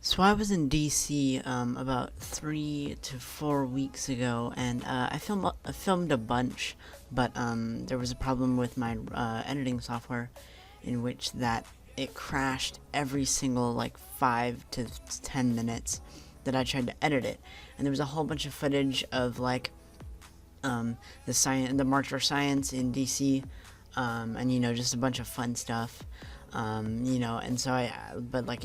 So I was in DC about 3 to 4 weeks ago, and I filmed a bunch, but there was a problem with my editing software, in which that it crashed every single like 5 to 10 minutes that I tried to edit it, and there was a whole bunch of footage of like the March for Science in DC, and just a bunch of fun stuff, and so but like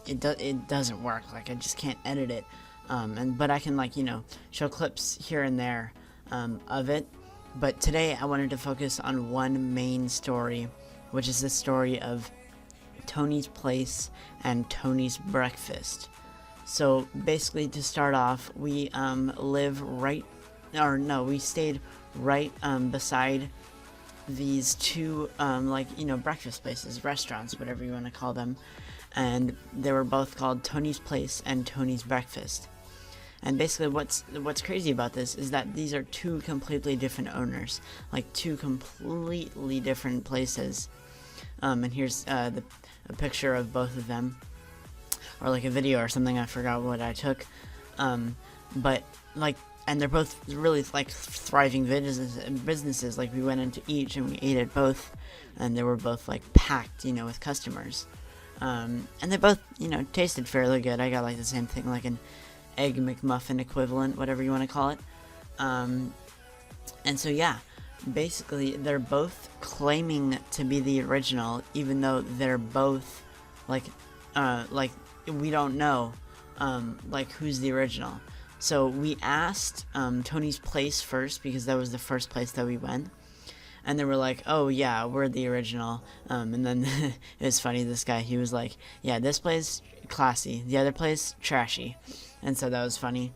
it doesn't work. Like I just can't edit it, but I can like show clips here and there of it. But today I wanted to focus on one main story, which is the story of Tony's Place and Tony's Breakfast. So basically, to start off, we we stayed right beside these two breakfast places, restaurants, whatever you want to call them, and they were both called Tony's Place and Tony's Breakfast. And basically what's crazy about this is that these are two completely different owners, like two completely different places. And here's a picture of both of them, or like a video or something. I forgot what I took, but like, and they're both really like thriving businesses. Like we went into each and we ate at both, and they were both like packed, with customers. And they both, tasted fairly good. I got like the same thing, like an egg McMuffin equivalent, whatever you want to call it. And so yeah, basically they're both claiming to be the original, even though they're both like we don't know like who's the original. So we asked Tony's Place first, because that was the first place that we went, and they were like, oh yeah, we're the original. And then it was funny, this guy, he was like, yeah, this place classy, the other place trashy. And so that was funny.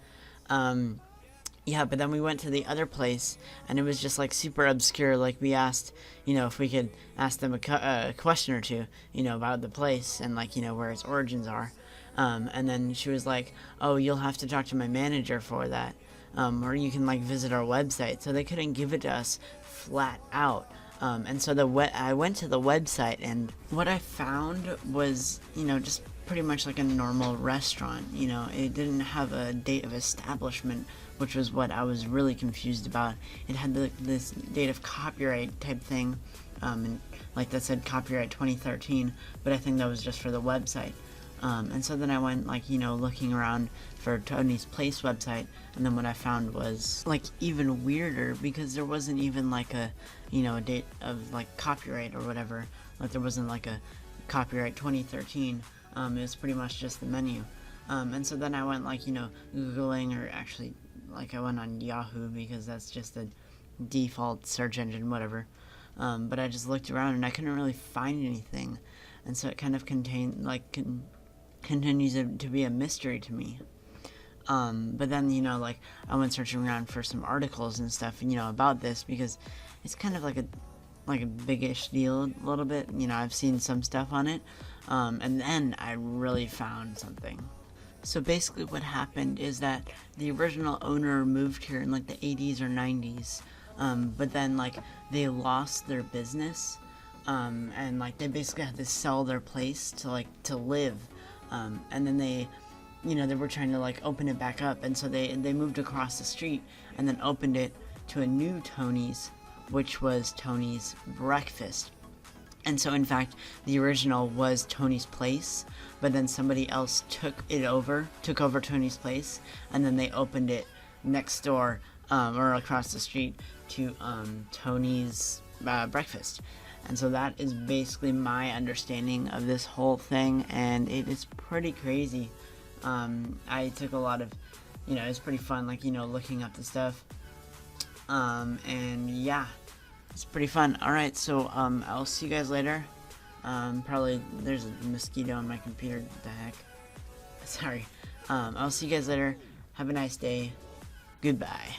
Yeah, but then we went to the other place, and it was just like super obscure. Like we asked, if we could ask them a question or two, about the place and like, where its origins are. And then she was like, oh, you'll have to talk to my manager for that. Or you can like visit our website. So they couldn't give it to us flat out. And so I went to the website, and what I found was, just pretty much like a normal restaurant. It didn't have a date of establishment, which was what I was really confused about. It had this date of copyright type thing, and like that said copyright 2013, but I think that was just for the website. And so then I went looking around for Tony's Place website, and then what I found was like even weirder, because there wasn't even like a date of like copyright or whatever. Like there wasn't like a copyright 2013. It was pretty much just the menu. And so then I went Googling, or actually I went on Yahoo, because that's just the default search engine, whatever. But I just looked around and I couldn't really find anything, and so it kind of continues to be a mystery to me. But then I went searching around for some articles and stuff, about this, because it's kind of like a big-ish deal a little bit. I've seen some stuff on it, and then I really found something. So basically what happened is that the original owner moved here in like the 80s or 90s, but then they lost their business, and they basically had to sell their place to live. And then they were trying to open it back up, and so they moved across the street and then opened it to a new Tony's, which was Tony's Breakfast. And so in fact the original was Tony's Place, but then somebody else took over Tony's Place, and then they opened it next door, or across the street, to Tony's Breakfast. And so that is basically my understanding of this whole thing, and it is pretty crazy. I took a lot of, it's pretty fun, looking up the stuff. And yeah, it's pretty fun. Alright, so I'll see you guys later. Probably there's a mosquito on my computer. What the heck? Sorry. I'll see you guys later. Have a nice day. Goodbye.